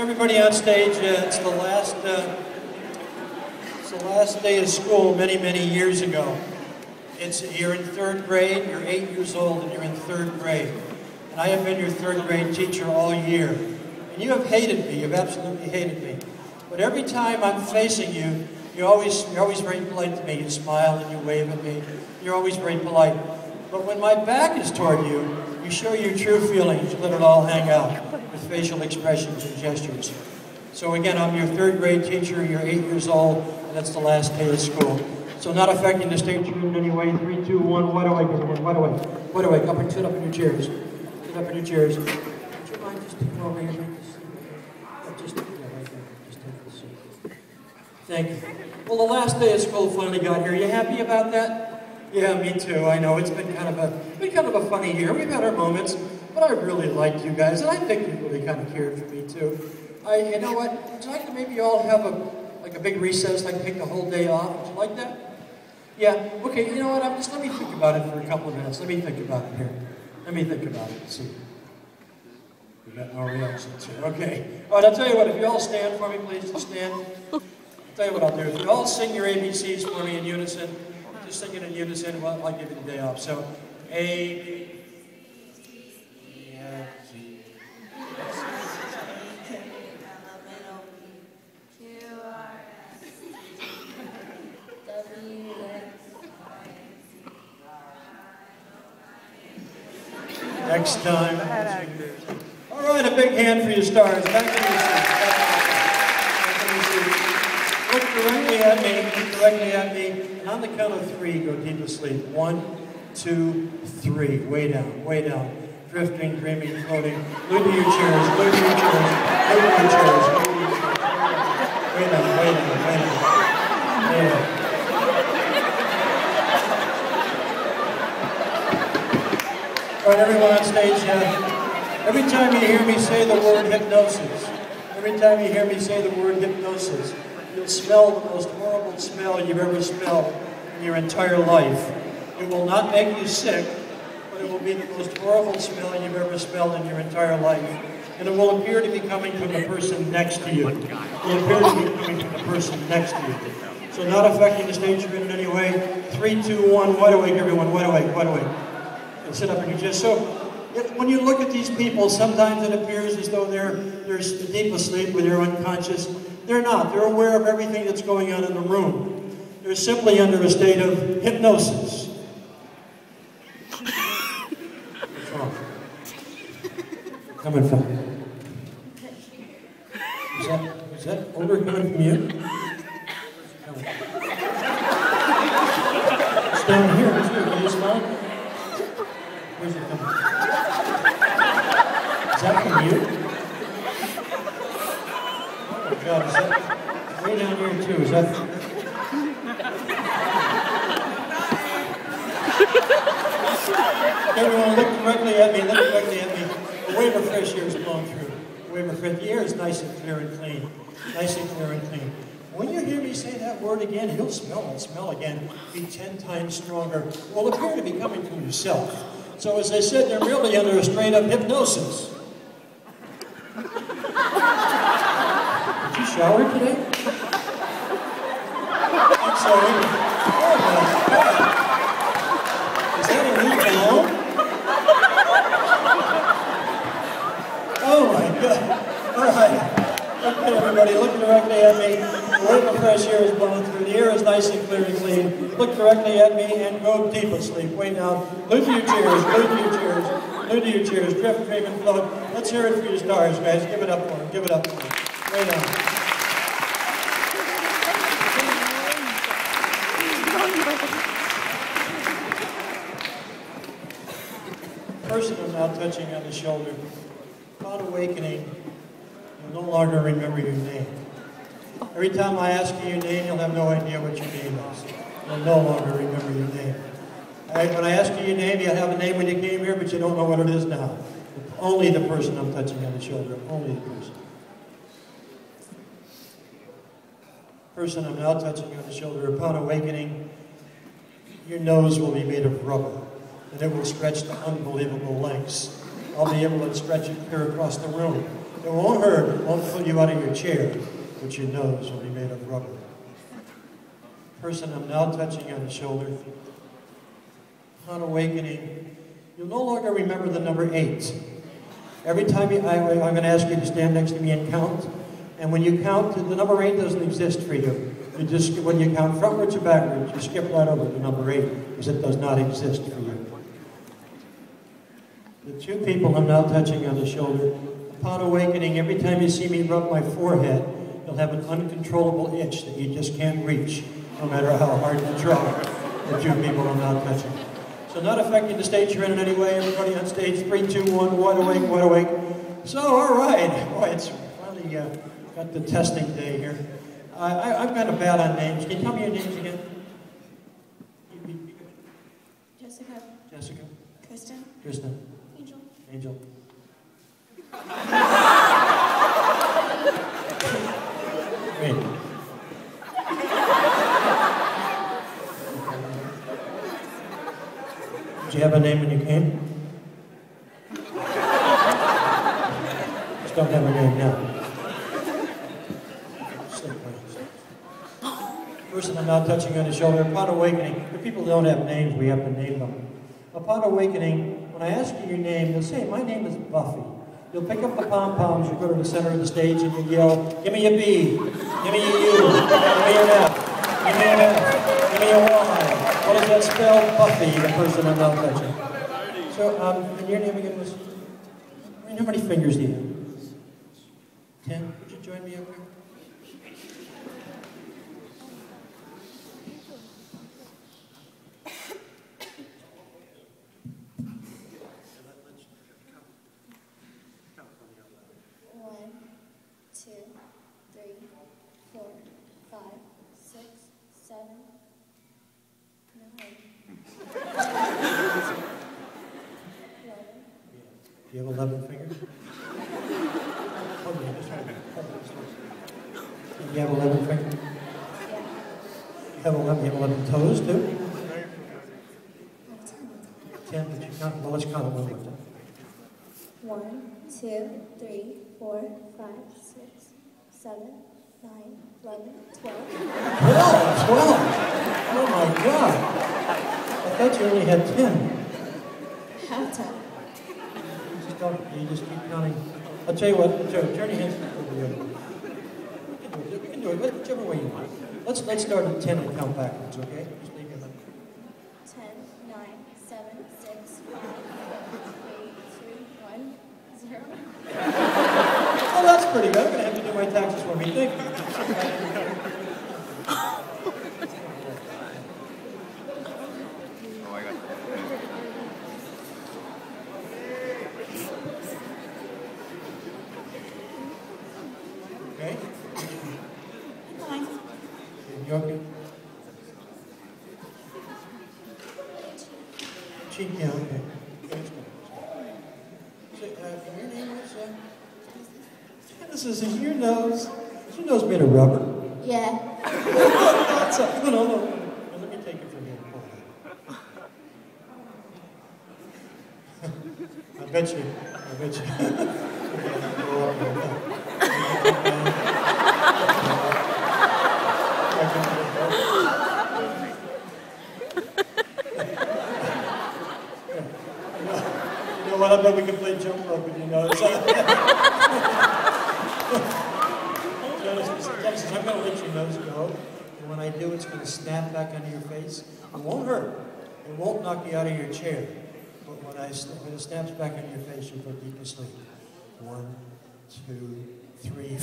Everybody on stage, it's the last day of school many years ago. You're in third grade, you're 8 years old, and you're in third grade. And I have been your third grade teacher all year. And you have hated me, you've absolutely hated me. But every time I'm facing you, you're always very polite to me. You smile and you wave at me. You're always very polite. But when my back is toward you, you show your true feelings. You let it all hang out with facial expressions and gestures. So again, I'm your third grade teacher, you're 8 years old, and that's the last day of school. So not affecting the stage room in any way. 3, 2, 1, wide awake, everyone, wide awake. Wide awake, up and sit up in your chairs. Sit up in your chairs. Would you mind just taking over here? Just take the seat. Thank you. Well, the last day of school finally got here. You happy about that? Yeah, me too. I know it's been kind of a funny year. We've had our moments, but I really liked you guys, and I think you really kind of cared for me too. You know what? Would you like to maybe all have a big recess, like take the whole day off? Would you like that? Yeah. Okay. You know what? Let me think about it for a couple of minutes. Let me think about it here. Let me think about it. Let's see. We got no reactions here. Okay. All right. I'll tell you what. If you all stand for me, please, just stand. I'll tell you what I'll do. If you all sing your ABCs for me in unison, just sing it in unison. Well, I'll give you the day off. So, A, B, C, F, G. Next time. All right, a big hand for your stars. Back to your seats. Look directly at me, and on the count of 3, go deep asleep. 1, 2, 3. Way down. Drifting, dreaming, floating. Glued to your chairs, glued to your chairs, glued to your chairs, glued to your chairs. Way down. All right, everyone on stage, every time you hear me say the word hypnosis, you'll smell the most horrible smell you've ever smelled in your entire life. It will not make you sick, but it will be the most horrible smell you've ever smelled in your entire life. And it will appear to be coming from the person next to you. So not affecting the stage you're in any way. 3, 2, 1, wide awake, everyone, wide awake. And sit up in your chest. So when you look at these people, sometimes it appears as though they're deep asleep or they're unconscious. They're not. They're aware of everything that's going on in the room. They're simply under a state of hypnosis. What's wrong? Coming from? Is that odor coming from you? It's down here. Can you smell it? Where's it coming? Is that from you? Oh my God, is that way down here too? Is that? Everyone, look directly at me, The wave of fresh air is blowing through. The wave of fresh air is nice and clear and clean. When you hear me say that word again, you'll smell that smell again. Be 10 times stronger. It will appear to be coming from yourself. So as I said, they're really under a strain of hypnosis. Did you shower today? I'm sorry. Oh my God. Is that a new cologne? Oh my God. All right. Okay, everybody, look directly at me. The wave of fresh air is blowing through. The air is nice and clear and clean. Look directly at me and go deep asleep. Way down. Glued to your chairs. Drift, dream, and float. Let's hear it for your stars, guys. Give it up for them. Way down. Person I'm now touching on the shoulder. Upon awakening, you'll no longer remember your name. Every time I ask you your name, you'll have no idea what your name is. You'll no longer remember your name. When I ask you your name, you have a name when you came here, but you don't know what it is now. Only the person I'm touching on the shoulder. Only the person. Person I'm now touching on the shoulder. Upon awakening, your nose will be made of rubber, and it will stretch to unbelievable lengths. I'll be able to stretch it clear across the room. It won't hurt, it won't pull you out of your chair, but your nose will be made of rubber. Person I'm now touching on the shoulder. On awakening, you'll no longer remember the number 8. Every time I'm going to ask you to stand next to me and count. And when you count, the number 8 doesn't exist for you. You just, when you count frontwards or backwards, you skip right over the number 8, because it does not exist for you. The two people I'm now touching on the shoulder, upon awakening, every time you see me rub my forehead, you'll have an uncontrollable itch that you just can't reach, no matter how hard you try. The two people I'm now touching. So not affecting the stage you're in any way. Everybody on stage, 3, 2, 1, wide awake, wide awake. So, all right. Boy, it's finally got the testing day here. I'm kind of bad on names. Can you tell me your names again? Jessica. Jessica. Kristen. Kristen. Angel. Angel. Great. Did you have a name when you came? Just don't have a name now. Person I'm now touching on the shoulder. Upon awakening, if people don't have names, we have to name them. Upon awakening, when I ask you your name, you'll say, my name is Buffy. You'll pick up the pom-poms, you go to the center of the stage, and you yell, give me a B, give me a U, give me an F, give me an F, give me a Y. What does that spell? Buffy, the person I'm now touching. So, and your name again was? How many fingers do you have? 10? Would you join me up here? Do you have 11 fingers? Okay, just right. Do you have 11 fingers? You have 11 toes too? 10, but you count. Well, let's count it one more time. 1, 2, 3, 4, 5, 6, 7, 9, 11, 12. 12! Oh my God! I thought you only had 10. Half time. You just keep counting. I'll tell you what, turn your hands over here. We can do it, whichever way you want. Let's start at 10 and count backwards, okay? Just leave your hand. 10, 9, 7, 6, 5, 4, 3, 2, 1, 0. Oh, that's pretty good. I'm going to have to do my taxes for me. Thank you. Okay? Fine. You okay? Cheek, yeah, okay. So, your name is, Genesis, is your nose made of rubber? Yeah. No. Let me take it from here. I bet you. You know what? I bet we can play jump rope with you know. Genesis, I'm going to let your nose go. And when I do, it's going to snap back onto your face. It won't hurt. It won't knock you out of your chair. But when it snaps back on your face, you'll go deep asleep. 1, 2, 3.